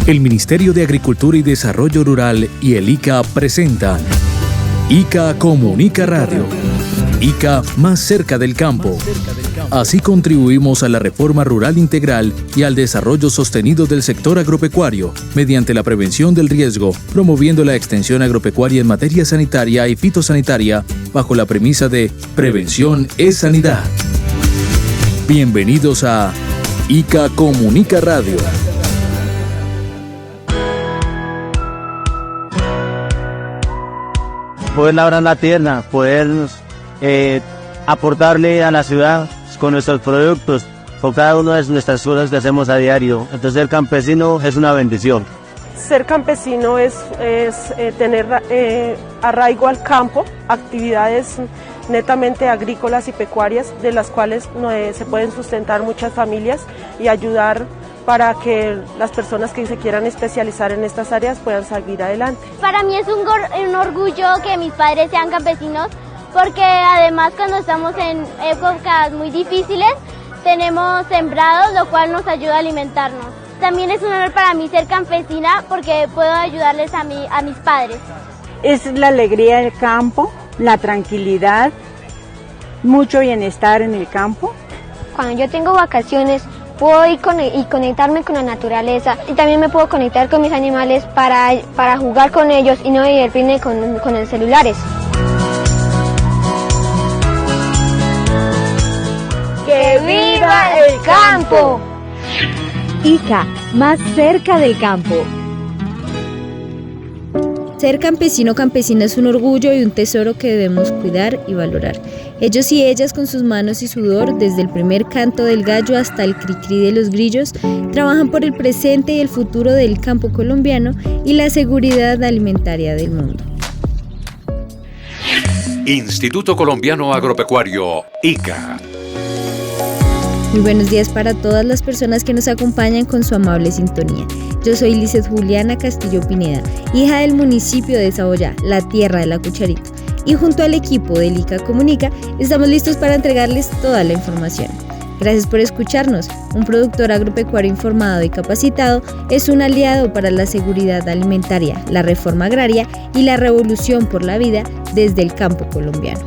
El Ministerio de Agricultura y Desarrollo Rural y el ICA presentan ICA Comunica Radio. ICA más cerca del campo. Así contribuimos a la reforma rural integral y al desarrollo sostenido del sector agropecuario mediante la prevención del riesgo, promoviendo la extensión agropecuaria en materia sanitaria y fitosanitaria bajo la premisa de prevención es sanidad. Bienvenidos a ICA Comunica Radio. Poder labrar la tierra, poder aportarle a la ciudad con nuestros productos, con cada una de nuestras cosas que hacemos a diario. Entonces ser campesino es una bendición. Ser campesino es tener arraigo al campo, actividades netamente agrícolas y pecuarias, de las cuales se pueden sustentar muchas familias y ayudar para que las personas que se quieran especializar en estas áreas puedan salir adelante. Para mí es un orgullo que mis padres sean campesinos, porque además cuando estamos en épocas muy difíciles tenemos sembrados, lo cual nos ayuda a alimentarnos. También es un honor para mí ser campesina porque puedo ayudarles a mis padres. Es la alegría del campo, la tranquilidad, mucho bienestar en el campo. Cuando yo tengo vacaciones puedo ir y conectarme con la naturaleza, y también me puedo conectar con mis animales para jugar con ellos y no divertirme con los celulares. ¡Que viva el campo! ICA, más cerca del campo. Ser campesino o campesina es un orgullo y un tesoro que debemos cuidar y valorar. Ellos y ellas, con sus manos y sudor, desde el primer canto del gallo hasta el cri-cri de los grillos, trabajan por el presente y el futuro del campo colombiano y la seguridad alimentaria del mundo. Instituto Colombiano Agropecuario, ICA. Muy buenos días para todas las personas que nos acompañan con su amable sintonía. Yo soy Lizeth Juliana Castillo Pineda, hija del municipio de Saboyá, la tierra de la cucharita. Y junto al equipo del ICA Comunica, estamos listos para entregarles toda la información. Gracias por escucharnos. Un productor agropecuario informado y capacitado es un aliado para la seguridad alimentaria, la reforma agraria y la revolución por la vida desde el campo colombiano.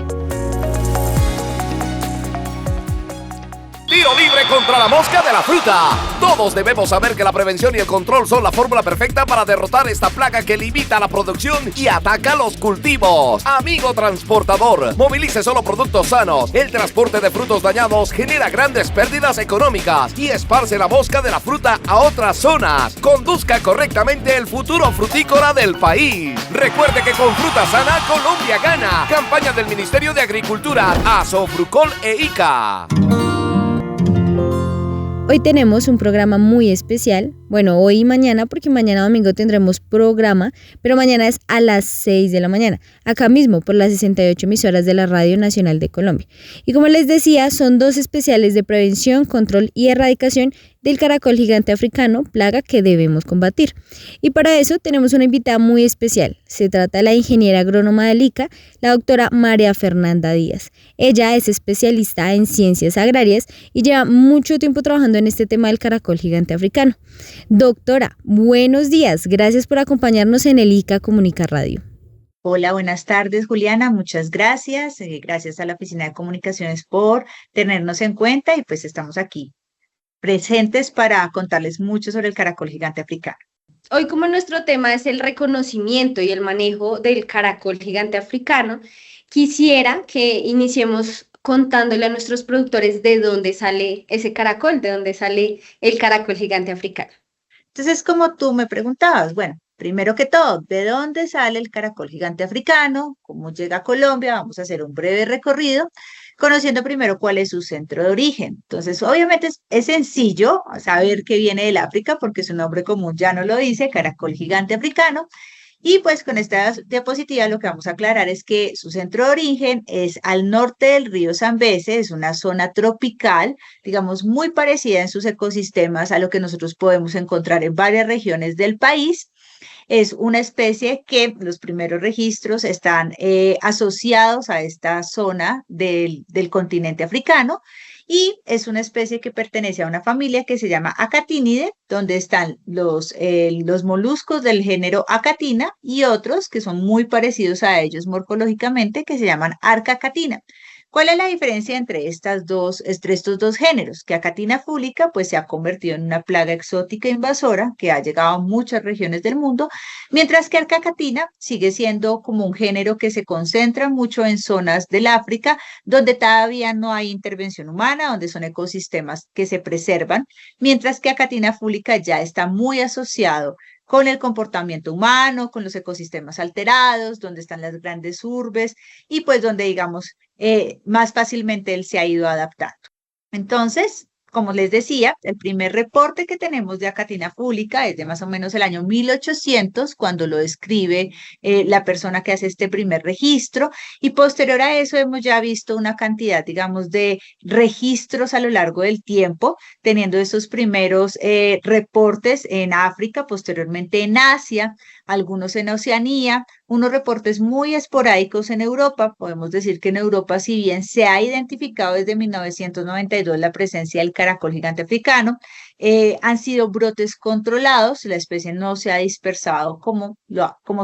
Tiro libre contra la mosca de la fruta. Todos debemos saber que la prevención y el control son la fórmula perfecta para derrotar esta plaga que limita la producción y ataca los cultivos. Amigo transportador, movilice solo productos sanos. El transporte de frutos dañados genera grandes pérdidas económicas y esparce la mosca de la fruta a otras zonas. Conduzca correctamente el futuro frutícola del país. Recuerde que con fruta sana, Colombia gana. Campaña del Ministerio de Agricultura, Asofrucol e ICA. Hoy tenemos un programa muy especial, bueno, hoy y mañana, porque mañana domingo tendremos programa, pero mañana es a las 6 de la mañana, acá mismo por las 68 emisoras de la Radio Nacional de Colombia. Y como les decía, son dos especiales de prevención, control y erradicación del caracol gigante africano, plaga que debemos combatir. Y para eso tenemos una invitada muy especial. Se trata de la ingeniera agrónoma del ICA, la doctora María Fernanda Díaz. Ella es especialista en ciencias agrarias y lleva mucho tiempo trabajando en este tema del caracol gigante africano. Doctora, buenos días. Gracias por acompañarnos en el ICA Comunica Radio. Hola, buenas tardes, Juliana. Muchas gracias. Gracias a la Oficina de Comunicaciones por tenernos en cuenta y pues estamos aquí presentes para contarles mucho sobre el caracol gigante africano. Hoy, como nuestro tema es el reconocimiento y el manejo del caracol gigante africano, quisiera que iniciemos contándole a nuestros productores de dónde sale ese caracol, de dónde sale el caracol gigante africano. Entonces, como tú me preguntabas, bueno, primero que todo, ¿de dónde sale el caracol gigante africano? ¿Cómo llega a Colombia? Vamos a hacer un breve recorrido, conociendo primero cuál es su centro de origen. Entonces, obviamente es sencillo saber que viene del África, porque su nombre común ya no lo dice, caracol gigante africano. Y pues con esta diapositiva lo que vamos a aclarar es que su centro de origen es al norte del río Zambeze, es una zona tropical, digamos, muy parecida en sus ecosistemas a lo que nosotros podemos encontrar en varias regiones del país. Es una especie que los primeros registros están asociados a esta zona del continente africano y es una especie que pertenece a una familia que se llama Acatinide, donde están los moluscos del género Acatina y otros que son muy parecidos a ellos morfológicamente que se llaman Arcacatina. ¿Cuál es la diferencia entre estos dos géneros? Que Acatina fúlica pues se ha convertido en una plaga exótica invasora que ha llegado a muchas regiones del mundo, mientras que Arcacatina sigue siendo como un género que se concentra mucho en zonas del África donde todavía no hay intervención humana, donde son ecosistemas que se preservan, mientras que Acatina fúlica ya está muy asociado con el comportamiento humano, con los ecosistemas alterados, donde están las grandes urbes y pues donde, digamos, más fácilmente él se ha ido adaptando. Entonces, como les decía, el primer reporte que tenemos de Acatina fúlica es de más o menos el año 1800, cuando lo describe la persona que hace este primer registro, y posterior a eso hemos ya visto una cantidad, digamos, de registros a lo largo del tiempo, teniendo esos primeros reportes en África, posteriormente en Asia, algunos en Oceanía, unos reportes muy esporádicos en Europa. Podemos decir que en Europa, si bien se ha identificado desde 1992 la presencia del caracol gigante africano, han sido brotes controlados, la especie no se ha dispersado como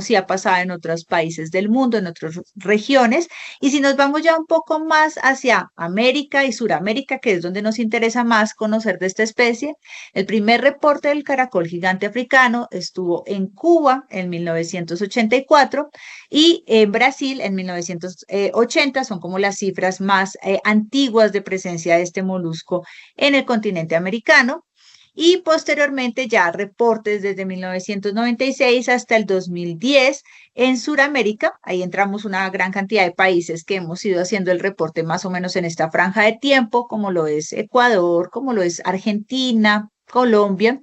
sí ha pasado en otros países del mundo, en otras regiones. Y si nos vamos ya un poco más hacia América y Suramérica, que es donde nos interesa más conocer de esta especie, el primer reporte del caracol gigante africano estuvo en Cuba en 1984 y en Brasil en 1980, son como las cifras más antiguas de presencia de este molusco en el continente americano. Y posteriormente ya reportes desde 1996 hasta el 2010 en Sudamérica. Ahí entramos una gran cantidad de países que hemos ido haciendo el reporte más o menos en esta franja de tiempo, como lo es Ecuador, como lo es Argentina, Colombia.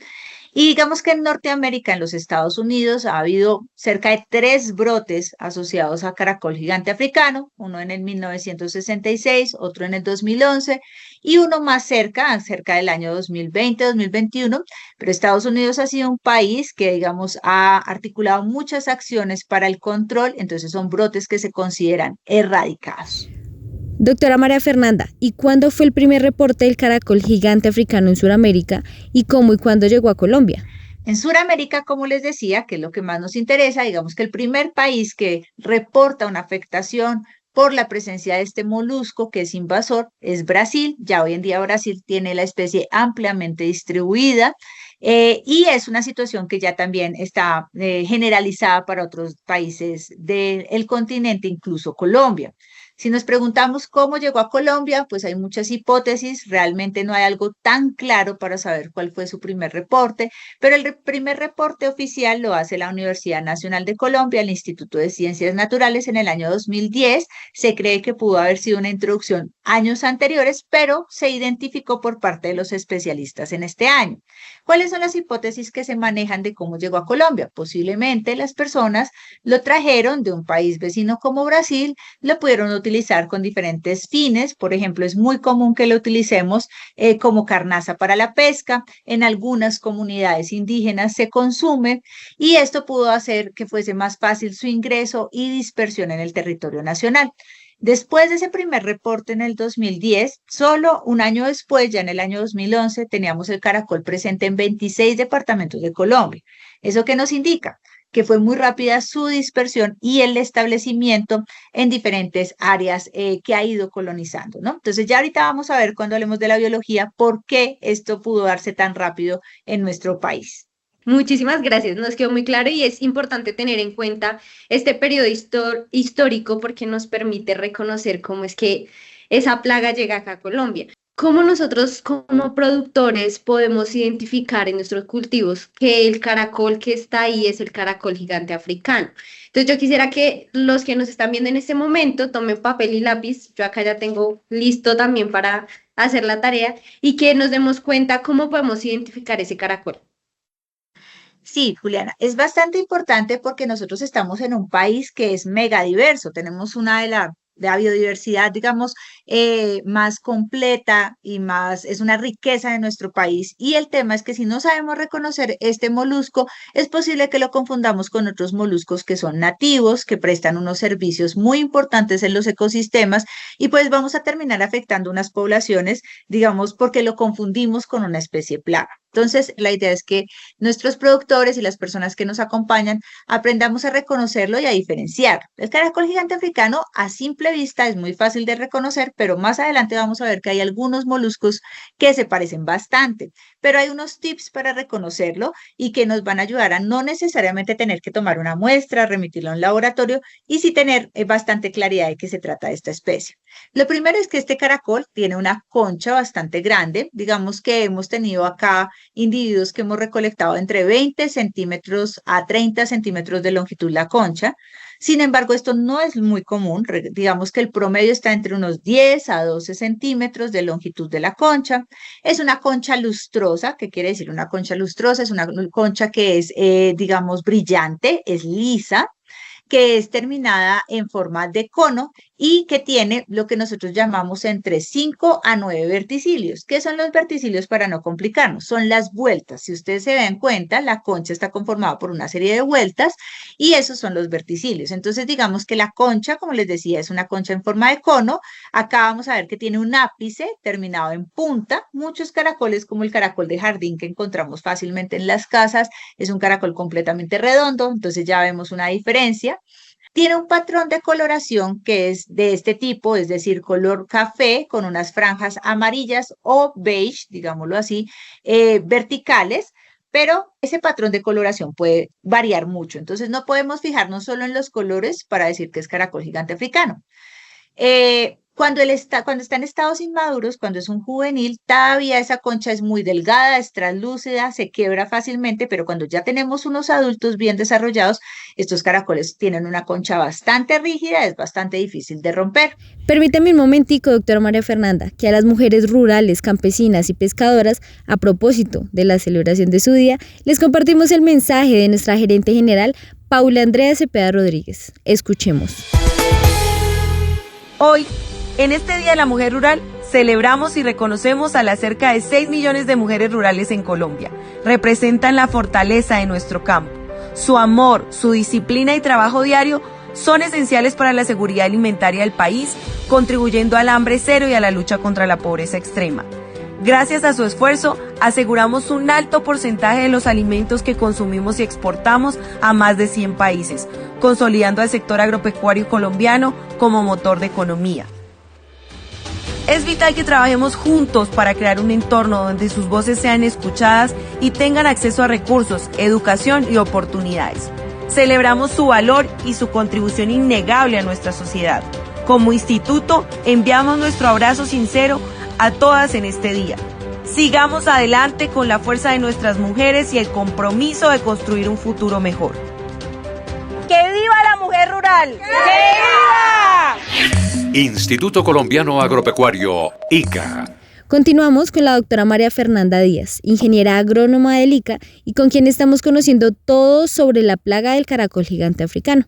Y digamos que en Norteamérica, en los Estados Unidos, ha habido cerca de 3 brotes asociados a caracol gigante africano, uno en el 1966, otro en el 2011 y uno más cerca del año 2020-2021, pero Estados Unidos ha sido un país que, digamos, ha articulado muchas acciones para el control, entonces son brotes que se consideran erradicados. Doctora María Fernanda, ¿y cuándo fue el primer reporte del caracol gigante africano en Sudamérica y cómo y cuándo llegó a Colombia? En Sudamérica, como les decía, que es lo que más nos interesa, digamos que el primer país que reporta una afectación por la presencia de este molusco que es invasor es Brasil. Ya hoy en día Brasil tiene la especie ampliamente distribuida y es una situación que ya también está generalizada para otros países del continente, incluso Colombia. Si nos preguntamos cómo llegó a Colombia, pues hay muchas hipótesis, realmente no hay algo tan claro para saber cuál fue su primer reporte, pero el primer reporte oficial lo hace la Universidad Nacional de Colombia, el Instituto de Ciencias Naturales en el año 2010. Se cree que pudo haber sido una introducción años anteriores, pero se identificó por parte de los especialistas en este año. ¿Cuáles son las hipótesis que se manejan de cómo llegó a Colombia? Posiblemente las personas lo trajeron de un país vecino como Brasil, lo pudieron utilizar con diferentes fines. Por ejemplo, es muy común que lo utilicemos como carnaza para la pesca. En algunas comunidades indígenas se consume y esto pudo hacer que fuese más fácil su ingreso y dispersión en el territorio nacional. Después de ese primer reporte en el 2010, solo un año después, ya en el año 2011, teníamos el caracol presente en 26 departamentos de Colombia. ¿Eso qué nos indica? Que fue muy rápida su dispersión y el establecimiento en diferentes áreas que ha ido colonizando, ¿no? Entonces ya ahorita vamos a ver, cuando hablemos de la biología, por qué esto pudo darse tan rápido en nuestro país. Muchísimas gracias, nos quedó muy claro y es importante tener en cuenta este periodo histórico porque nos permite reconocer cómo es que esa plaga llega acá a Colombia. ¿Cómo nosotros como productores podemos identificar en nuestros cultivos que el caracol que está ahí es el caracol gigante africano? Entonces yo quisiera que los que nos están viendo en este momento tomen papel y lápiz, yo acá ya tengo listo también para hacer la tarea y que nos demos cuenta cómo podemos identificar ese caracol. Sí, Juliana, es bastante importante porque nosotros estamos en un país que es mega diverso. Tenemos una de la biodiversidad, digamos, más completa y más, es una riqueza de nuestro país. Y el tema es que si no sabemos reconocer este molusco, es posible que lo confundamos con otros moluscos que son nativos, que prestan unos servicios muy importantes en los ecosistemas y pues vamos a terminar afectando unas poblaciones, digamos, porque lo confundimos con una especie plaga. Entonces, la idea es que nuestros productores y las personas que nos acompañan aprendamos a reconocerlo y a diferenciar. El caracol gigante africano a simple vista es muy fácil de reconocer, pero más adelante vamos a ver que hay algunos moluscos que se parecen bastante, pero hay unos tips para reconocerlo y que nos van a ayudar a no necesariamente tener que tomar una muestra, remitirla a un laboratorio y sí tener bastante claridad de qué se trata de esta especie. Lo primero es que este caracol tiene una concha bastante grande, digamos que hemos tenido acá individuos que hemos recolectado entre 20 centímetros a 30 centímetros de longitud la concha. Sin embargo, esto no es muy común. Digamos que el promedio está entre unos 10 a 12 centímetros de longitud de la concha. Es una concha lustrosa. ¿Qué quiere decir una concha lustrosa? Es una concha que es, digamos, brillante, es lisa, que es terminada en forma de cono y que tiene lo que nosotros llamamos entre 5 a 9 verticilios. ¿Qué son los verticilios para no complicarnos? Son las vueltas. Si ustedes se dan cuenta, la concha está conformada por una serie de vueltas y esos son los verticilios. Entonces, digamos que la concha, como les decía, es una concha en forma de cono. Acá vamos a ver que tiene un ápice terminado en punta. Muchos caracoles, como el caracol de jardín que encontramos fácilmente en las casas, es un caracol completamente redondo, entonces ya vemos una diferencia. Tiene un patrón de coloración que es de este tipo, es decir, color café con unas franjas amarillas o beige, digámoslo así, verticales, pero ese patrón de coloración puede variar mucho. Entonces no podemos fijarnos solo en los colores para decir que es caracol gigante africano. Cuando está en estados inmaduros, cuando es un juvenil, todavía esa concha es muy delgada, es translúcida, se quiebra fácilmente, pero cuando ya tenemos unos adultos bien desarrollados, estos caracoles tienen una concha bastante rígida, es bastante difícil de romper. Permítame un momentico, doctora María Fernanda, que a las mujeres rurales, campesinas y pescadoras, a propósito de la celebración de su día, les compartimos el mensaje de nuestra gerente general, Paula Andrea Cepeda Rodríguez. Escuchemos. Hoy, en este Día de la Mujer Rural, celebramos y reconocemos a las cerca de 6 millones de mujeres rurales en Colombia. Representan la fortaleza de nuestro campo. Su amor, su disciplina y trabajo diario son esenciales para la seguridad alimentaria del país, contribuyendo al hambre cero y a la lucha contra la pobreza extrema. Gracias a su esfuerzo, aseguramos un alto porcentaje de los alimentos que consumimos y exportamos a más de 100 países, consolidando al sector agropecuario colombiano como motor de economía. Es vital que trabajemos juntos para crear un entorno donde sus voces sean escuchadas y tengan acceso a recursos, educación y oportunidades. Celebramos su valor y su contribución innegable a nuestra sociedad. Como instituto, enviamos nuestro abrazo sincero a todas en este día. Sigamos adelante con la fuerza de nuestras mujeres y el compromiso de construir un futuro mejor. ¡Que viva la mujer rural! ¡Que viva! Instituto Colombiano Agropecuario, ICA. Continuamos con la doctora María Fernanda Díaz, ingeniera agrónoma del ICA, y con quien estamos conociendo todo sobre la plaga del caracol gigante africano.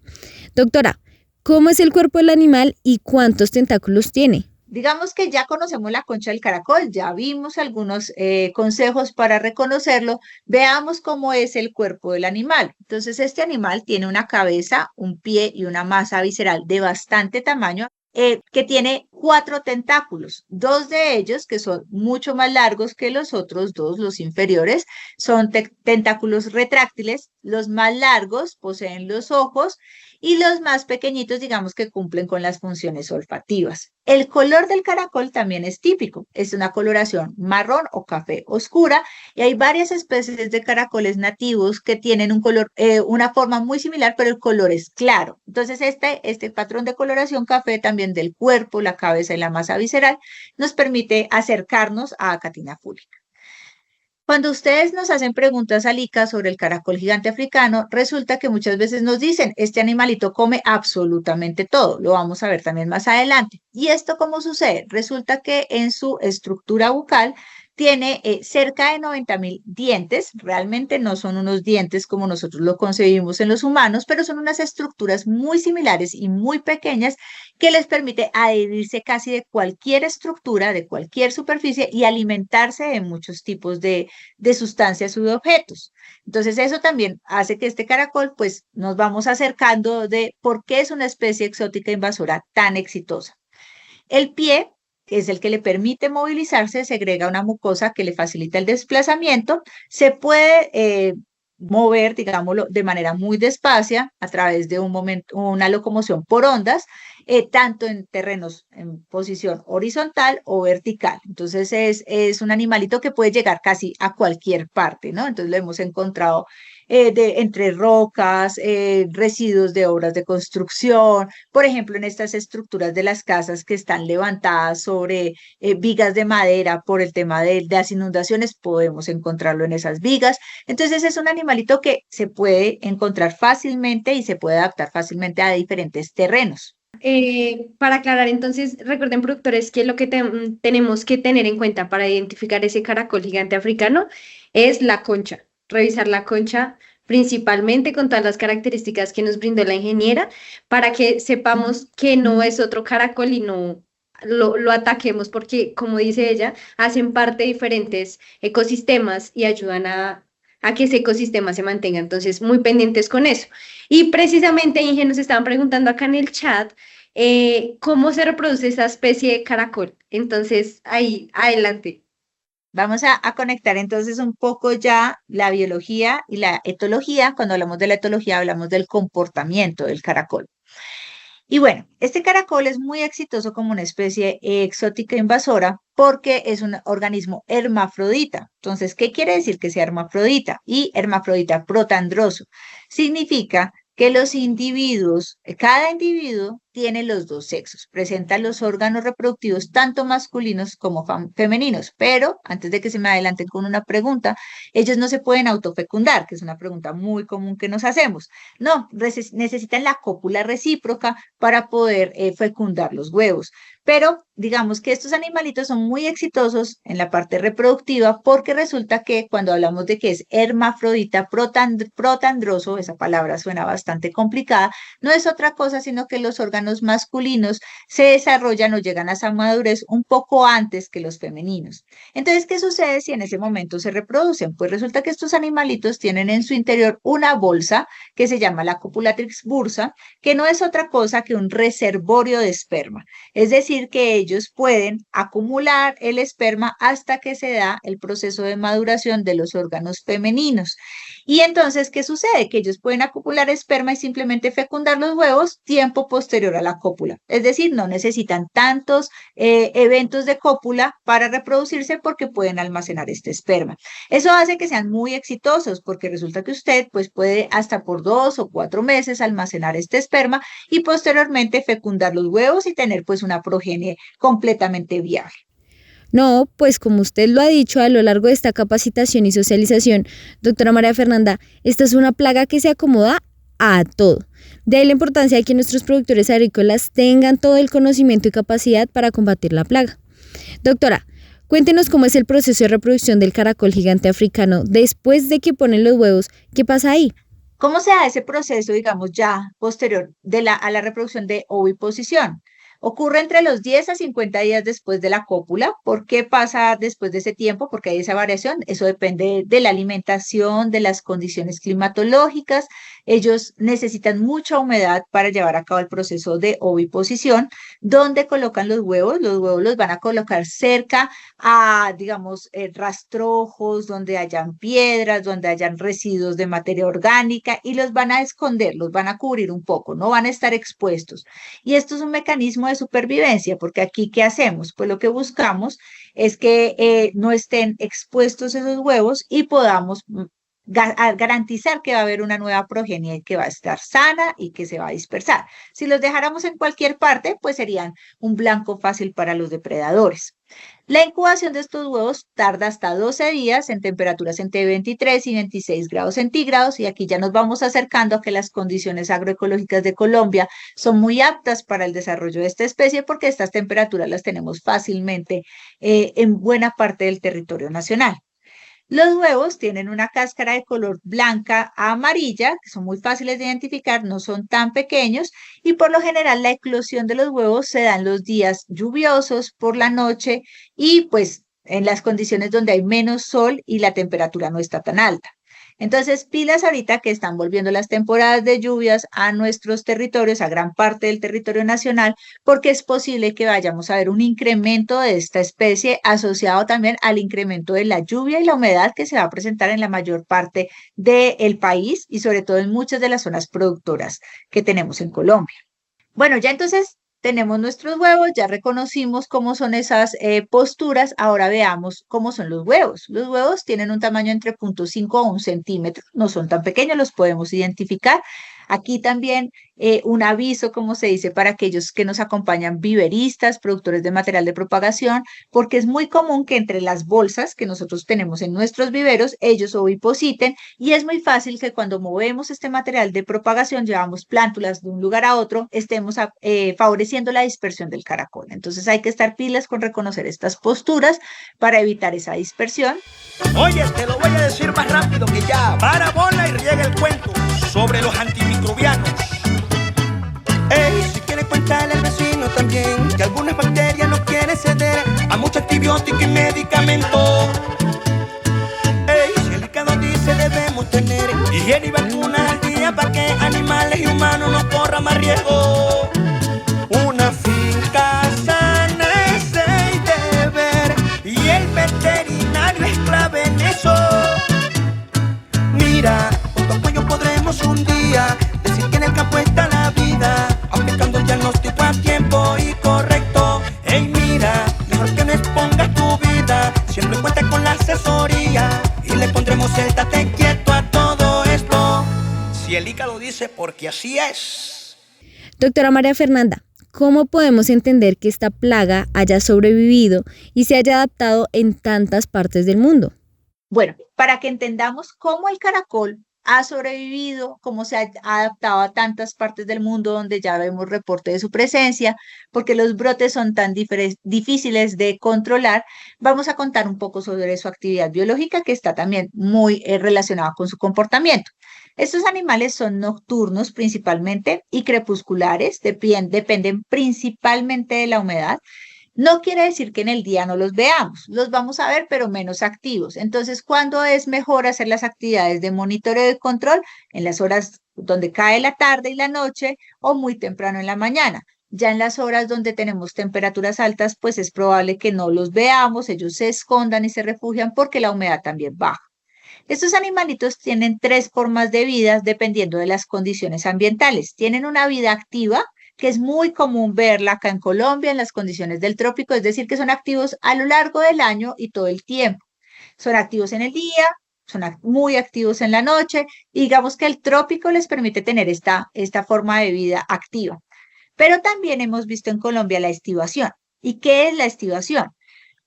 Doctora, ¿cómo es el cuerpo del animal y cuántos tentáculos tiene? Digamos que ya conocemos la concha del caracol, ya vimos algunos consejos para reconocerlo. Veamos cómo es el cuerpo del animal. Entonces, este animal tiene una cabeza, un pie y una masa visceral de bastante tamaño, que tiene 4 tentáculos. 2 de ellos, que son mucho más largos que los otros 2, los inferiores, son tentáculos retráctiles. Los más largos poseen los ojos y los más pequeñitos, digamos que cumplen con las funciones olfativas. El color del caracol también es típico, es una coloración marrón o café oscura y hay varias especies de caracoles nativos que tienen un color, una forma muy similar, pero el color es claro. Entonces este patrón de coloración café también del cuerpo, la cabeza y la masa visceral nos permite acercarnos a Catina fúlica. Cuando ustedes nos hacen preguntas al ICA sobre el caracol gigante africano, resulta que muchas veces nos dicen, este animalito come absolutamente todo, lo vamos a ver también más adelante. ¿Y esto cómo sucede? Resulta que en su estructura bucal tiene cerca de 90.000 dientes. Realmente no son unos dientes como nosotros lo concebimos en los humanos, pero son unas estructuras muy similares y muy pequeñas que les permite adherirse casi de cualquier estructura, de cualquier superficie y alimentarse de muchos tipos de sustancias o de objetos. Entonces eso también hace que este caracol pues nos vamos acercando de por qué es una especie exótica invasora tan exitosa. El pie es el que le permite movilizarse, segrega una mucosa que le facilita el desplazamiento, se puede mover, digámoslo, de manera muy despacia a través de una locomoción por ondas, tanto en terrenos en posición horizontal o vertical. Entonces es un animalito que puede llegar casi a cualquier parte, ¿no? Entonces lo hemos encontrado entre rocas, residuos de obras de construcción, por ejemplo, en estas estructuras de las casas que están levantadas sobre vigas de madera por el tema de las inundaciones, podemos encontrarlo en esas vigas. Entonces es un animalito que se puede encontrar fácilmente y se puede adaptar fácilmente a diferentes terrenos. Para aclarar, entonces, recuerden, productores, que lo que tenemos que tener en cuenta para identificar ese caracol gigante africano es la concha. Revisar la concha principalmente con todas las características que nos brindó la ingeniera para que sepamos que no es otro caracol y no lo ataquemos, porque, como dice ella, hacen parte de diferentes ecosistemas y ayudan a que ese ecosistema se mantenga. Entonces, muy pendientes con eso. Y precisamente, Inge, nos estaban preguntando acá en el chat cómo se reproduce esa especie de caracol. Entonces, ahí, adelante. Vamos a conectar entonces un poco ya la biología y la etología. Cuando hablamos de la etología, hablamos del comportamiento del caracol. Y bueno, este caracol es muy exitoso como una especie exótica invasora porque es un organismo hermafrodita. Entonces, ¿qué quiere decir que sea hermafrodita? Y hermafrodita protandroso. Significa que los individuos, cada individuo tiene los dos sexos, presenta los órganos reproductivos tanto masculinos como femeninos, pero antes de que se me adelanten con una pregunta, ellos no se pueden autofecundar, que es una pregunta muy común que nos hacemos. No, necesitan la cópula recíproca para poder fecundar los huevos. Pero digamos que estos animalitos son muy exitosos en la parte reproductiva porque resulta que cuando hablamos de que es hermafrodita protandroso, esa palabra suena bastante complicada, no es otra cosa sino que los órganos masculinos se desarrollan o llegan a esa madurez un poco antes que los femeninos. Entonces, ¿qué sucede si en ese momento se reproducen? Pues resulta que estos animalitos tienen en su interior una bolsa que se llama la copulatrix bursa, que no es otra cosa que un reservorio de esperma. Es decir, que ellos pueden acumular el esperma hasta que se da el proceso de maduración de los órganos femeninos. Y entonces, ¿qué sucede? Que ellos pueden acumular esperma y simplemente fecundar los huevos tiempo posterior a la cópula. Es decir, no necesitan tantos eventos de cópula para reproducirse porque pueden almacenar este esperma. Eso hace que sean muy exitosos porque resulta que usted pues puede hasta por 2 o 4 meses almacenar este esperma y posteriormente fecundar los huevos y tener pues una progenie completamente viable. No, pues como usted lo ha dicho a lo largo de esta capacitación y socialización, doctora María Fernanda, esta es una plaga que se acomoda a todo. De ahí la importancia de que nuestros productores agrícolas tengan todo el conocimiento y capacidad para combatir la plaga. Doctora, cuéntenos cómo es el proceso de reproducción del caracol gigante africano después de que ponen los huevos. ¿Qué pasa ahí? ¿Cómo se da ese proceso, digamos, ya posterior a la reproducción de oviposición? Ocurre entre los 10 a 50 días después de la cópula. ¿Por qué pasa después de ese tiempo? Porque hay esa variación. Eso depende de la alimentación, de las condiciones climatológicas. Ellos necesitan mucha humedad para llevar a cabo el proceso de oviposición. ¿Dónde colocan los huevos? Los huevos los van a colocar cerca a, digamos, rastrojos, donde hayan piedras, donde hayan residuos de materia orgánica y los van a esconder, los van a cubrir un poco, no van a estar expuestos. Y esto es un mecanismo de supervivencia, porque aquí, ¿qué hacemos? Pues lo que buscamos es que no estén expuestos esos huevos y podamos garantizar que va a haber una nueva progenie que va a estar sana y que se va a dispersar. Si los dejáramos en cualquier parte, pues serían un blanco fácil para los depredadores. La incubación de estos huevos tarda hasta 12 días en temperaturas entre 23 y 26 grados centígrados y aquí ya nos vamos acercando a que las condiciones agroecológicas de Colombia son muy aptas para el desarrollo de esta especie porque estas temperaturas las tenemos fácilmente en buena parte del territorio nacional. Los huevos tienen una cáscara de color blanca a amarilla, que son muy fáciles de identificar, no son tan pequeños y por lo general la eclosión de los huevos se da en los días lluviosos por la noche y pues en las condiciones donde hay menos sol y la temperatura no está tan alta. Entonces, pilas ahorita que están volviendo las temporadas de lluvias a nuestros territorios, a gran parte del territorio nacional, porque es posible que vayamos a ver un incremento de esta especie asociado también al incremento de la lluvia y la humedad que se va a presentar en la mayor parte del país y sobre todo en muchas de las zonas productoras que tenemos en Colombia. Bueno, ya entonces tenemos nuestros huevos, ya reconocimos cómo son esas posturas, ahora veamos cómo son los huevos. Los huevos tienen un tamaño entre 0,5 a 1 centímetro, no son tan pequeños, los podemos identificar. Aquí también un aviso, como se dice, para aquellos que nos acompañan viveristas, productores de material de propagación, porque es muy común que entre las bolsas que nosotros tenemos en nuestros viveros, ellos ovipositen y es muy fácil que cuando movemos este material de propagación, llevamos plántulas de un lugar a otro, estemos favoreciendo la dispersión del caracol. Entonces hay que estar pilas con reconocer estas posturas para evitar esa dispersión. Oye, te lo voy a decir más rápido que ya. Para bola y riega el cuento sobre los antimicrobianos. Ey, si quieres contarle al vecino también que algunas bacterias no quieren ceder a mucho antibiótico y medicamento. Ey, si el líquido dice debemos tener higiene y vacunas al día para que animales y humanos no corran más riesgo. Una finca sana es el deber y el veterinario es clave en eso. Mira, con tu apoyo podremos un día decir que en el campo está la vida, aplicando el diagnóstico a tiempo y correcto. Ey, mira, mejor que no expongas tu vida, siempre cuenta con la asesoría y le pondremos el tate quieto a todo esto. Si el ICA lo dice, porque así es. Doctora María Fernanda, ¿cómo podemos entender que esta plaga haya sobrevivido y se haya adaptado en tantas partes del mundo? Bueno, para que entendamos cómo el caracol ha sobrevivido, cómo se ha adaptado a tantas partes del mundo donde ya vemos reporte de su presencia, porque los brotes son tan difíciles de controlar, vamos a contar un poco sobre su actividad biológica que está también muy relacionada con su comportamiento. Estos animales son nocturnos principalmente y crepusculares, dependen principalmente de la humedad. No quiere decir que en el día no los veamos, los vamos a ver, pero menos activos. Entonces, ¿cuándo es mejor hacer las actividades de monitoreo y control? En las horas donde cae la tarde y la noche o muy temprano en la mañana. Ya en las horas donde tenemos temperaturas altas, pues es probable que no los veamos, ellos se escondan y se refugian porque la humedad también baja. Estos animalitos tienen 3 formas de vida dependiendo de las condiciones ambientales. Tienen una vida activa, que es muy común verla acá en Colombia en las condiciones del trópico, es decir, que son activos a lo largo del año y todo el tiempo. Son activos en el día, son muy activos en la noche, y digamos que el trópico les permite tener esta forma de vida activa. Pero también hemos visto en Colombia la estivación. ¿Y qué es la estivación?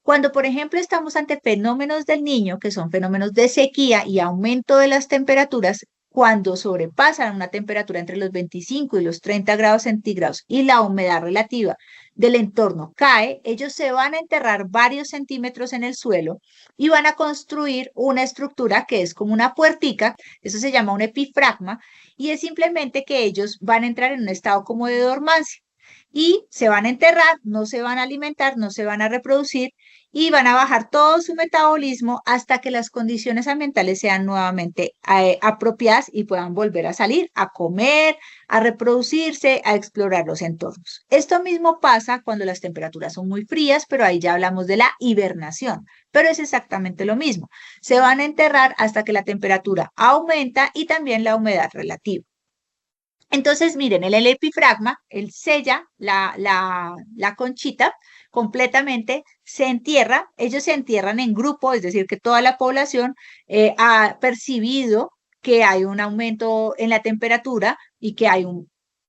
Cuando, por ejemplo, estamos ante fenómenos del Niño, que son fenómenos de sequía y aumento de las temperaturas, cuando sobrepasan una temperatura entre los 25 y los 30 grados centígrados y la humedad relativa del entorno cae, ellos se van a enterrar varios centímetros en el suelo y van a construir una estructura que es como una puertica, eso se llama un epifragma, y es simplemente que ellos van a entrar en un estado como de dormancia y se van a enterrar, no se van a alimentar, no se van a reproducir y van a bajar todo su metabolismo hasta que las condiciones ambientales sean nuevamente apropiadas y puedan volver a salir, a comer, a reproducirse, a explorar los entornos. Esto mismo pasa cuando las temperaturas son muy frías, pero ahí ya hablamos de la hibernación, pero es exactamente lo mismo. Se van a enterrar hasta que la temperatura aumenta y también la humedad relativa. Entonces, miren, el epifragma, él sella la conchita completamente, se entierra, ellos se entierran en grupo, es decir, que toda la población ha percibido que hay un aumento en la temperatura y que hay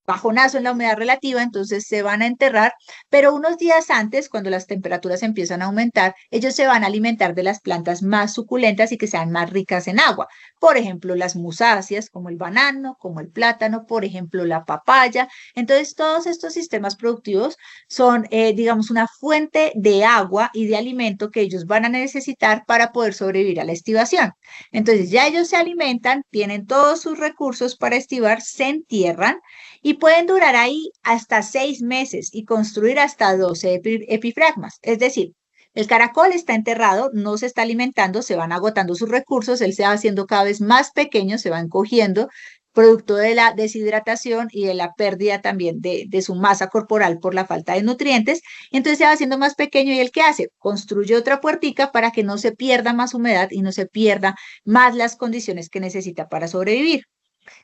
bajonazo en la humedad relativa, entonces se van a enterrar, pero unos días antes, cuando las temperaturas empiezan a aumentar, ellos se van a alimentar de las plantas más suculentas y que sean más ricas en agua. Por ejemplo, las musáceas, como el banano, como el plátano, por ejemplo, la papaya. Entonces, todos estos sistemas productivos son, digamos, una fuente de agua y de alimento que ellos van a necesitar para poder sobrevivir a la estivación. Entonces, ya ellos se alimentan, tienen todos sus recursos para estivar, se entierran y pueden durar ahí hasta 6 meses y construir hasta 12 epifragmas. Es decir, el caracol está enterrado, no se está alimentando, se van agotando sus recursos, él se va haciendo cada vez más pequeño, se va encogiendo, producto de la deshidratación y de la pérdida también de su masa corporal por la falta de nutrientes. Entonces se va haciendo más pequeño y ¿el qué hace? Construye otra puertica para que no se pierda más humedad y no se pierda más las condiciones que necesita para sobrevivir.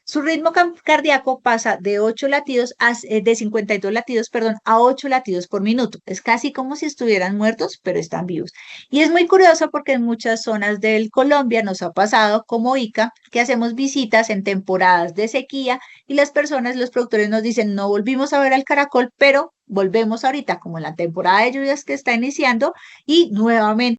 Su ritmo cardíaco pasa de 8 latidos de 52 latidos, perdón, a 8 latidos por minuto. Es casi como si estuvieran muertos, pero están vivos. Y es muy curioso porque en muchas zonas del Colombia nos ha pasado como ICA que hacemos visitas en temporadas de sequía y las personas, los productores nos dicen, no volvimos a ver al caracol, pero volvemos ahorita como en la temporada de lluvias que está iniciando y nuevamente